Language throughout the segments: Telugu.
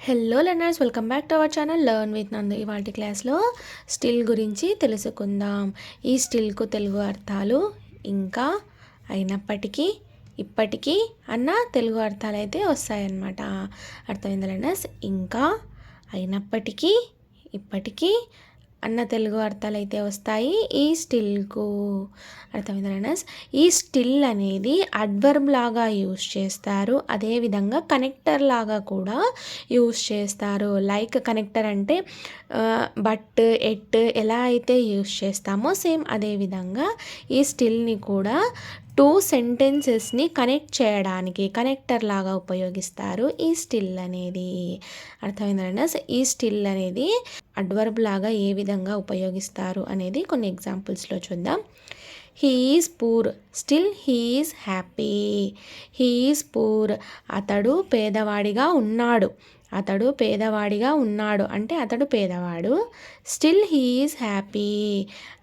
Hello learners, welcome back to our channel learn with నందు. ఇవాళ క్లాస్లో స్టిల్ గురించి తెలుసుకుందాం. ఈ స్టిల్కు తెలుగు అర్థాలు ఇంకా, అయినప్పటికీ, ఇప్పటికీ అన్న తెలుగు అర్థాలు అయితే వస్తాయన్నమాట. అర్థమైందా లెర్నర్స్? ఇంకా, అయినప్పటికీ, ఇప్పటికీ అన్న తెలుగు అర్థాలు అయితే వస్తాయి ఈ స్టిల్కు. అర్థమైందా లెర్నర్స్? ఈ స్టిల్ అనేది అడ్వర్బ్ లాగా యూస్ చేస్తారు, అదేవిధంగా కనెక్టర్ లాగా కూడా యూస్ చేస్తారు. లైక్ కనెక్టర్ అంటే బట్, ఎట్ ఎలా అయితే యూస్ చేస్తామో సేమ్ అదేవిధంగా ఈ స్టిల్ని కూడా టూ సెంటెన్సెస్ని కనెక్ట్ చేయడానికి కనెక్టర్ లాగా ఉపయోగిస్తారు ఈ స్టిల్ అనేది. అర్థమైందా? ఈ స్టిల్ అనేది అడ్వర్బ్ లాగా ఏ విధంగా ఉపయోగిస్తారు అనేది కొన్ని ఎగ్జాంపుల్స్లో చూద్దాం. He is poor, still he is happy. He is poor, అతడు పేదవాడిగా ఉన్నాడు. అతడు పేదవాడిగా ఉన్నాడు అంటే అతడు పేదవాడు. స్టిల్ హీ ఈజ్ హ్యాపీ,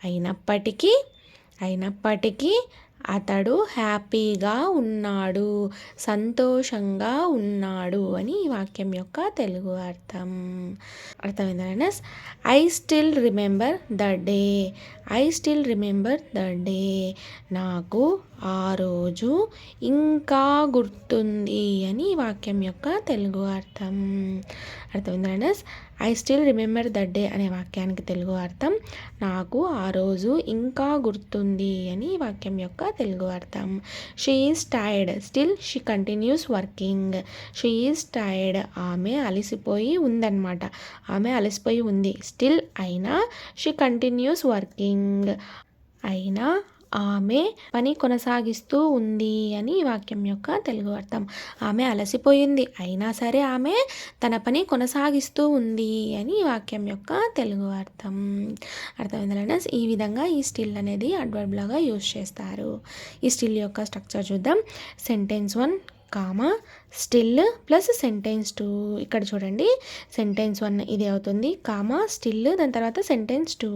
అయినప్పటికీ అతడు హ్యాపీగా ఉన్నాడు, సంతోషంగా ఉన్నాడు అని ఈ వాక్యం యొక్క తెలుగు అర్థం. అర్థమైందా? I still remember the day. I still remember the day, నాకు ఆ రోజు ఇంకా గుర్తుంది అని ఈ వాక్యం యొక్క తెలుగు అర్థం. అర్థమైందా? I still remember the day అనే వాక్యానికి తెలుగు అర్థం నాకు ఆ రోజు ఇంకా గుర్తుంది అని ఈ వాక్యం యొక్క తెలుగు అర్థం. She is tired, still she continuous working. She is tired, ఆమె అలసిపోయి ఉందన్నమాట. ఆమె అలసిపోయి ఉంది. స్టిల్ అయినా షీ కంటిన్యూస్ వర్కింగ్, అయినా ఆమె పని కొనసాగిస్తూ ఉంది అని వాక్యం యొక్క తెలుగు అర్థం. ఆమె అలసిపోయింది, అయినా సరే ఆమె తన పని కొనసాగిస్తూ ఉంది అని వాక్యం యొక్క తెలుగు అర్థం. అర్థమైందా? ఈ విధంగా ఈ స్టిల్ అనేది అడ్వర్బ్ లాగా యూజ్ చేస్తారు. ఈ స్టిల్ యొక్క స్ట్రక్చర్ చూద్దాం. Sentence 1 comma still plus sentence 2. ఇక్కడ చూడండి, సెంటెన్స్ 1 ఇది అవుతుంది, కామా స్టిల్, దాని తర్వాత సెంటెన్స్ 2.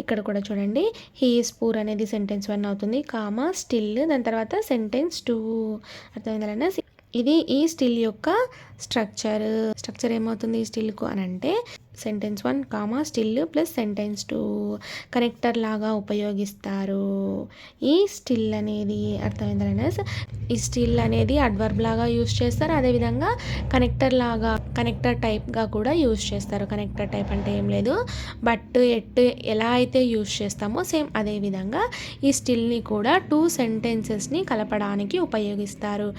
ఇక్కడ కూడా చూడండి, హీ ఈజ్ పూర్ అనేది సెంటెన్స్ 1 అవుతుంది, కామా స్టిల్, దాని తర్వాత సెంటెన్స్ 2. అర్థమైందా? ఇది ఈ స్టిల్ యొక్క స్ట్రక్చర్ ఏమవుతుంది ఈ స్టిల్కు అని అంటే sentence 1 comma still plus sentence 2 connector లాగా ఉపయోగిస్తారు ఈ స్టిల్ అనేది. అర్థమైందా? ఈ స్టిల్ అనేది అడ్వర్బ్ లాగా యూస్ చేస్తారు, అదేవిధంగా కనెక్టర్ టైప్గా కూడా యూస్ చేస్తారు. కనెక్టర్ టైప్ అంటే ఏం లేదు, బట్, ఎట్ ఎలా అయితే యూస్ చేస్తామో సేమ్ అదేవిధంగా ఈ స్టిల్ని కూడా టూ సెంటెన్సెస్ని కలపడానికి ఉపయోగిస్తారు.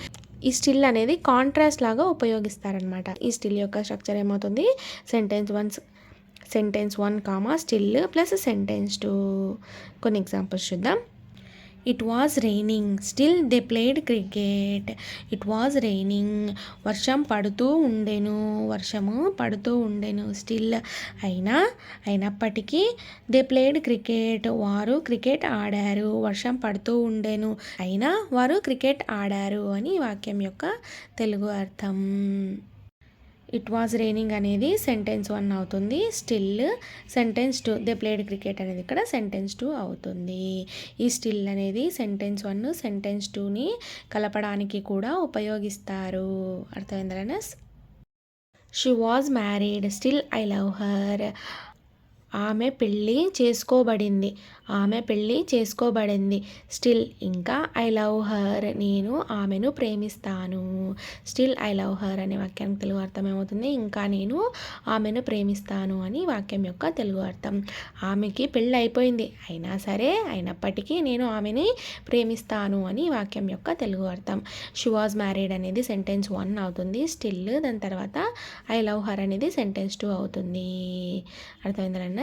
ఈ స్టిల్ అనేది కాంట్రాస్ట్ లాగా ఉపయోగిస్తారనమాట. ఈ స్టిల్ యొక్క స్ట్రక్చర్ ఏమవుతుంది, sentence 1 comma still plus sentence 2. కొన్ని ఎగ్జాంపుల్స్ చూద్దాం. It was raining, still they played cricket. It was raining, వర్షము పడుతూ ఉండెను. స్టిల్ అయినప్పటికీ దే ప్లేడ్ క్రికెట్, వారు క్రికెట్ ఆడారు. వర్షం పడుతూ ఉండెను, అయినా వారు క్రికెట్ ఆడారు అని వాక్యం యొక్క తెలుగు అర్థం. ఇట్ వాజ్ రైనింగ్ అనేది సెంటెన్స్ 1 అవుతుంది. Still sentence 2 they played cricket అనేది ఇక్కడ సెంటెన్స్ 2 అవుతుంది. ఈ స్టిల్ అనేది సెంటెన్స్ 1 సెంటెన్స్ 2ని కలపడానికి కూడా ఉపయోగిస్తారు. అర్థమైందా? She was married, still I love her. ఆమె పెళ్ళి చేసుకోబడింది. స్టిల్ ఇంకా ఐ లవ్ హర్, నేను ఆమెను ప్రేమిస్తాను. స్టిల్ ఐ లవ్ హర్ అనే వాక్యానికి తెలుగు అర్థం ఏమవుతుంది, ఇంకా నేను ఆమెను ప్రేమిస్తాను అని వాక్యం యొక్క తెలుగు అర్థం. ఆమెకి పెళ్ళి అయిపోయింది, అయినప్పటికీ నేను ఆమెని ప్రేమిస్తాను అని వాక్యం యొక్క తెలుగు అర్థం. షీ వాజ్ మ్యారీడ్ అనేది సెంటెన్స్ 1 అవుతుంది. స్టిల్, దాని తర్వాత ఐ లవ్ హర్ అనేది సెంటెన్స్ 2 అవుతుంది. అర్థమైందా?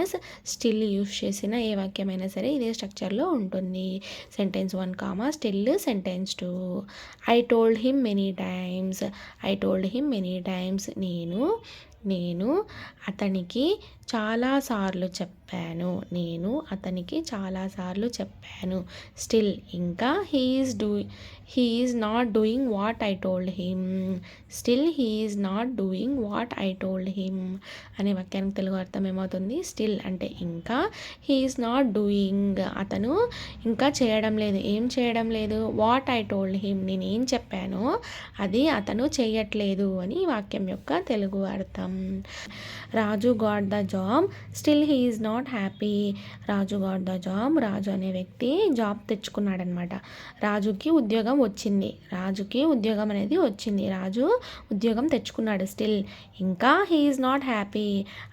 స్టిల్ యూస్ చేసిన ఏ వాక్యమైనా సరే ఇదే స్ట్రక్చర్లో ఉంటుంది. Sentence 1 comma still sentence 2. I told him many times, నేను అతనికి చాలాసార్లు చెప్పాను. స్టిల్ ఇంకా he is not doing what I told him. అనే వాక్యానికి తెలుగు అర్థం ఏమవుతుంది, స్టిల్ స్టిల్ అంటే ఇంకా, హీ ఈజ్ నాట్ డూయింగ్ అతను ఇంకా చేయడం లేదు. ఏం చేయడం లేదు? వాట్ ఐ టోల్డ్ హిమ్ నేను ఏం చెప్పానో అది అతను చేయట్లేదు అని ఈ వాక్యం యొక్క తెలుగు అర్థం. Raju got the job still he is not happy. Raju got the job, Raju అనే వ్యక్తి జాబ్ తెచ్చుకున్నాడనమాట. రాజుకి ఉద్యోగం వచ్చింది. రాజుకి ఉద్యోగం అనేది వచ్చింది. రాజు ఉద్యోగం తెచ్చుకున్నాడు. స్టిల్ ఇంకా హీ ఈజ్ నాట్ హ్యాపీ.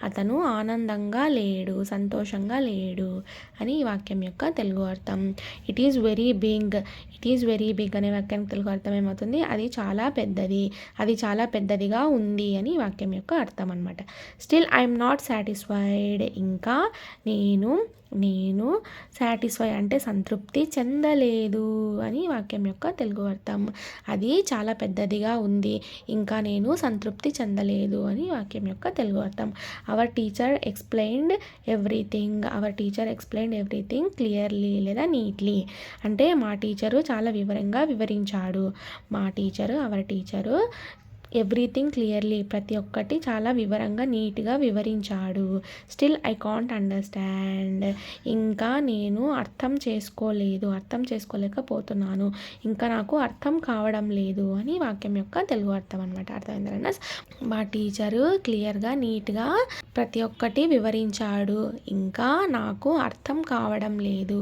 అతను ఆనందంగా లేడు, సంతోషంగా లేడు అని ఈ వాక్యం యొక్క తెలుగు అర్థం. It is very big. It is very big అనే వాక్యానికి తెలుగు అర్థం ఏమవుతుంది? అది చాలా పెద్దది, అది చాలా పెద్దదిగా ఉంది అని ఈ వాక్యం యొక్క అర్థం అనమాట. Still I'm not satisfied. ఇంకా నేను సాటిస్ఫై అంటే సంతృప్తి చెందలేదు అని వాక్యం యొక్క తెలుగు అర్థం. అది చాలా పెద్దదిగా ఉంది, ఇంకా నేను సంతృప్తి చెందలేదు అని వాక్యం యొక్క తెలుగు అర్థం. Hour teacher explained everything. Hour teacher explained everything clearly లేదా నీట్లీ. అంటే మా టీచరు చాలా వివరంగా వివరించాడు. అవర్ టీచరు ఎవ్రీథింగ్ క్లియర్లీ ప్రతి ఒక్కటి చాలా వివరంగా నీట్గా వివరించాడు. Still I can't understand. ఇంకా నేను అర్థం చేసుకోలేకపోతున్నాను, ఇంకా నాకు అర్థం కావడం లేదు అని వాక్యం యొక్క తెలుగు అర్థం అనమాట. అర్థమైందన్న మా టీచరు క్లియర్గా నీట్గా ప్రతి ఒక్కటి వివరించాడు, ఇంకా నాకు అర్థం కావడం లేదు,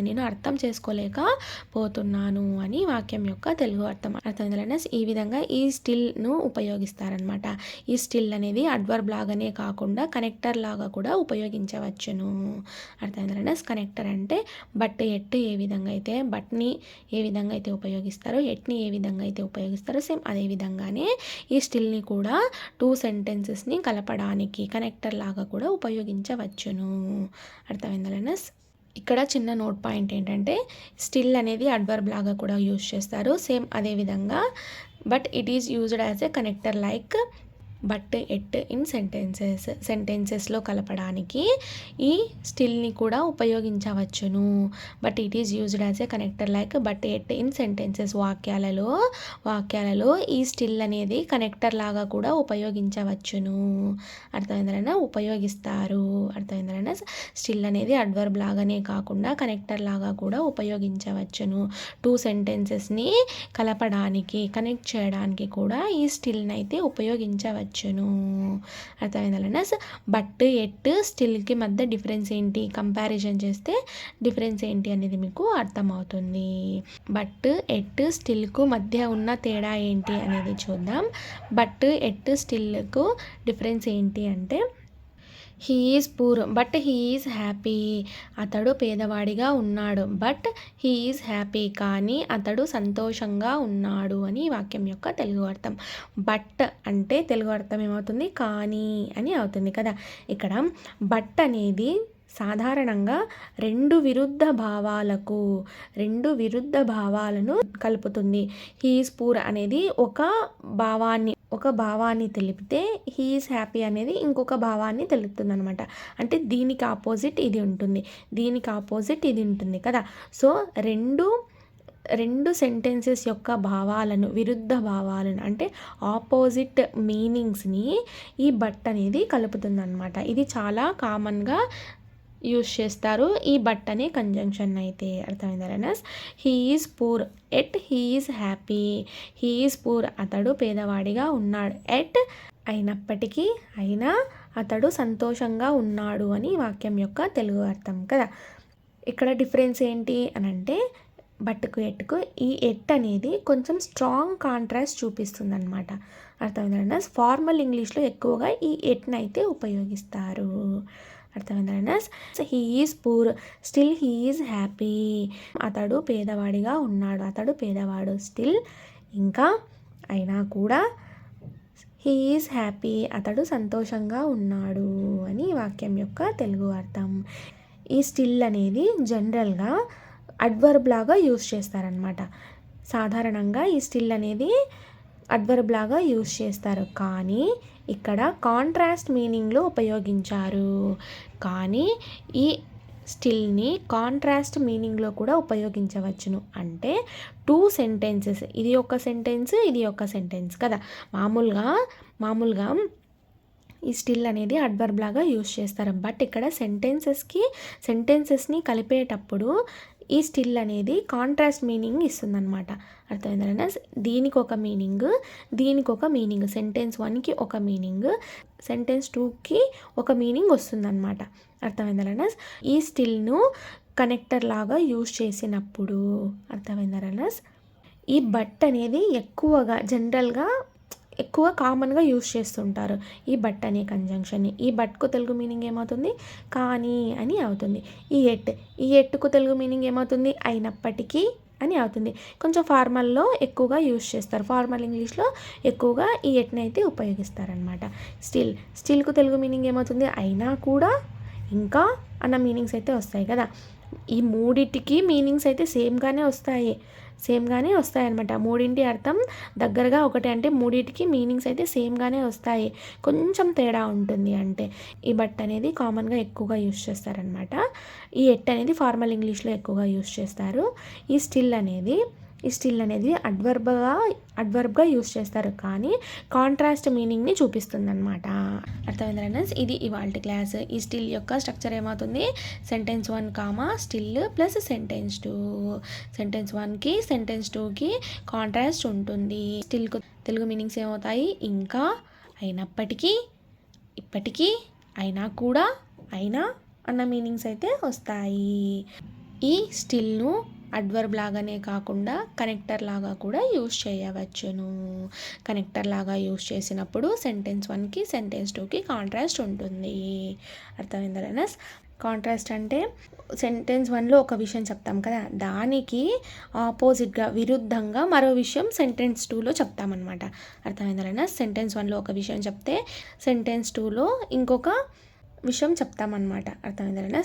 నేను అర్థం చేసుకోలేకపోతున్నాను అని వాక్యం యొక్క తెలుగు అర్థం. అర్థమైందన్న ఈ విధంగా ఈ స్టిల్ను ఉపయోగిస్తారనమాట. ఈ స్టిల్ అనేది అడ్వర్బ్ లాగానే కాకుండా కనెక్టర్ లాగా కూడా ఉపయోగించవచ్చును. అర్థమైందన్న కనెక్టర్ అంటే బట్ ఎట్ ఏ విధంగా అయితే బట్ని ఏ విధంగా అయితే ఉపయోగిస్తారో ఎట్ని ఏ విధంగా అయితే ఉపయోగిస్తారో సేమ్ అదే విధంగానే ఈ స్టిల్ని కూడా 2 సెంటెన్సెస్ని కలపడానికి కనెక్టర్ లాగా కూడా ఉపయోగించవచ్చును. అర్థమైందన్న ఇక్కడ చిన్న నోట్ పాయింట్ ఏంటంటే స్టిల్ అనేది అడ్వర్బ్ లాగా కూడా యూజ్ చేస్తారు సేమ్ అదే విధంగా. But it is used as a connector like but yet in సెంటెన్సెస్లో కలపడానికి ఈ స్టిల్ని కూడా ఉపయోగించవచ్చును. But it is used as a connector like but yet in sentences. వాక్యాలలో ఈ స్టిల్ అనేది కనెక్టర్ లాగా కూడా ఉపయోగించవచ్చును. అర్థమైందన ఉపయోగిస్తారు. అర్థమైందన స్టిల్ అనేది అడ్వర్బ్ లాగానే కాకుండా కనెక్టర్ లాగా కూడా ఉపయోగించవచ్చును. 2 సెంటెన్సెస్ని కలపడానికి కనెక్ట్ చేయడానికి కూడా ఈ స్టిల్ని అయితే ఉపయోగించవచ్చు. అర్థమైందన్న బట్ ఎట్ స్టిల్కి మధ్య డిఫరెన్స్ ఏంటి, కంపారిజన్ చేస్తే డిఫరెన్స్ ఏంటి అనేది మీకు అర్థమవుతుంది. బట్ ఎట్ స్టిల్కు మధ్య ఉన్న తేడా ఏంటి అనేది చూద్దాం. బట్ ఎట్ స్టిల్కు డిఫరెన్స్ ఏంటి అంటే he is poor but he is happy. అతడు పేదవాడిగా ఉన్నాడు బట్ హీ ఈజ్ హ్యాపీ, కానీ అతడు సంతోషంగా ఉన్నాడు అని వాక్యం యొక్క తెలుగు అర్థం. బట్ అంటే తెలుగు అర్థం ఏమవుతుంది? కానీ అని అవుతుంది కదా. ఇక్కడ బట్ అనేది సాధారణంగా రెండు విరుద్ధ భావాలను కలుపుతుంది. హీఈస్ పూర్ అనేది ఒక భావాన్ని తెలిపితే హీఈస్ హ్యాపీ అనేది ఇంకొక భావాన్ని తెలుపుతుంది అనమాట. అంటే దీనికి ఆపోజిట్ ఇది ఉంటుంది కదా. సో రెండు సెంటెన్సెస్ యొక్క విరుద్ధ భావాలను అంటే ఆపోజిట్ మీనింగ్స్ని ఈ బట్ అనేది కలుపుతుంది అనమాట. ఇది చాలా కామన్గా యూజ్ చేస్తారు ఈ బట్ అనే కంజంక్షన్ అయితే. అర్థమైందా? He is poor at he is happy. He is poor అతడు పేదవాడిగా ఉన్నాడు, ఎట్ అయినా అతడు సంతోషంగా ఉన్నాడు అని వాక్యం యొక్క తెలుగు అర్థం కదా. ఇక్కడ డిఫరెన్స్ ఏంటి అని అంటే బట్కు ఎట్కు ఈ ఎట్ అనేది కొంచెం స్ట్రాంగ్ కాంట్రాస్ట్ చూపిస్తుంది అనమాట. అర్థమైందా? ఫార్మల్ ఇంగ్లీష్లో ఎక్కువగా ఈ ఎట్ని అయితే ఉపయోగిస్తారు. అర్థమైందా? He is poor still he is happy. అతడు పేదవాడిగా ఉన్నాడు, అతడు పేదవాడు, స్టిల్ ఇంకా అయినా కూడా హీ ఈజ్ హ్యాపీ అతడు సంతోషంగా ఉన్నాడు అని వాక్యం యొక్క తెలుగు అర్థం. ఈ స్టిల్ అనేది జనరల్గా అడ్వర్బ్ లాగా యూజ్ చేస్తారనమాట. సాధారణంగా ఈ స్టిల్ అనేది అడ్వర్బ్ లాగా యూజ్ చేస్తారు, కానీ ఇక్కడ కాంట్రాస్ట్ మీనింగ్లో ఉపయోగించారు. కానీ ఈ స్టిల్ని కాంట్రాస్ట్ మీనింగ్లో కూడా ఉపయోగించవచ్చును. అంటే 2 సెంటెన్సెస్, ఇది ఒక సెంటెన్స్, ఇది ఒక సెంటెన్స్ కదా. మామూలుగా ఈ స్టిల్ అనేది అడ్వర్బ్ లాగా యూస్ చేస్తారు. బట్ ఇక్కడ సెంటెన్సెస్ని కలిపేటప్పుడు ఈ స్టిల్ అనేది కాంట్రాస్ట్ మీనింగ్ ఇస్తుందన్నమాట. అర్థమైందా? దీనికి ఒక మీనింగ్, దీనికి ఒక మీనింగ్, సెంటెన్స్ 1కి ఒక మీనింగ్, సెంటెన్స్ 2కి ఒక మీనింగ్ వస్తుందన్నమాట. అర్థమైందా? ఈ స్టిల్ను కనెక్టర్ లాగా యూస్ చేసినప్పుడు, అర్థమైందా? ఈ బట్ అనేది ఎక్కువగా జనరల్గా ఎక్కువ కామన్గా యూస్ చేస్తుంటారు ఈ బట్ అనే కంజంక్షన్ని. ఈ బట్కు తెలుగు మీనింగ్ ఏమవుతుంది? కానీ అని అవుతుంది. ఈ ఎట్టుకు తెలుగు మీనింగ్ ఏమవుతుంది? అయినప్పటికీ అని అవుతుంది. కొంచెం ఫార్మల్లో ఎక్కువగా యూస్ చేస్తారు. ఫార్మల్ ఇంగ్లీష్లో ఎక్కువగా ఈ ఎట్ని అయితే ఉపయోగిస్తారనమాట. స్టిల్కు తెలుగు మీనింగ్ ఏమవుతుంది? అయినా కూడా, ఇంకా అన్న మీనింగ్స్ అయితే వస్తాయి కదా. ఈ మూడింటికి మీనింగ్స్ అయితే సేమ్గానే వస్తాయి అనమాట. మూడింటి అర్థం దగ్గరగా ఒకటే, అంటే మూడింటికి మీనింగ్స్ అయితే సేమ్గానే వస్తాయి. కొంచెం తేడా ఉంటుంది. అంటే ఈ బట్ అనేది కామన్గా ఎక్కువగా యూస్ చేస్తారనమాట. ఈ ఎట్ అనేది ఫార్మల్ ఇంగ్లీష్లో ఎక్కువగా యూస్ చేస్తారు. ఈ స్టిల్ అనేది అడ్వర్బ్గా యూస్ చేస్తారు, కానీ కాంట్రాస్ట్ మీనింగ్ని చూపిస్తుందన్నమాట. అర్థమైందా? ఇది ఇవాల్టి క్లాస్. ఈ స్టిల్ యొక్క స్ట్రక్చర్ ఏమవుతుంది? Sentence 1 still plus sentence 2. Sentence 1కి సెంటెన్స్ 2కి కాంట్రాస్ట్ ఉంటుంది. స్టిల్కు తెలుగు మీనింగ్స్ ఏమవుతాయి? ఇంకా, అయినప్పటికీ, ఇప్పటికీ, అయినా కూడా, అయినా అన్న మీనింగ్స్ అయితే వస్తాయి. ఈ స్టిల్ను అడ్వర్బ్ లాగానే కాకుండా కనెక్టర్ లాగా కూడా యూస్ చేయవచ్చును. కనెక్టర్ లాగా యూస్ చేసినప్పుడు సెంటెన్స్ 1కి సెంటెన్స్ 2కి కాంట్రాస్ట్ ఉంటుంది. అర్థమైందా? కాంట్రాస్ట్ అంటే సెంటెన్స్ 1లో ఒక విషయం చెప్తాం కదా, దానికి ఆపోజిట్గా విరుద్ధంగా మరో విషయం సెంటెన్స్ 2లో చెప్తామన్నమాట. అర్థమైందా? సెంటెన్స్ 1లో ఒక విషయం చెప్తే సెంటెన్స్ 2లో ఇంకొక విషయం చెప్తామన్నమాట. అర్థమైందా?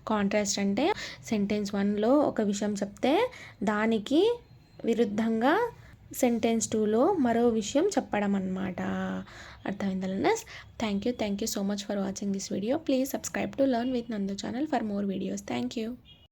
కాంట్రాస్ట్ అంటే సెంటెన్స్ 1లో ఒక విషయం చెప్తే దానికి విరుద్ధంగా సెంటెన్స్ 2లో మరో విషయం చెప్పడం అన్నమాట. అర్థమైందా? Thank you so much for watching this video. Please subscribe to learn with Nandu channel for more videos. Thank you.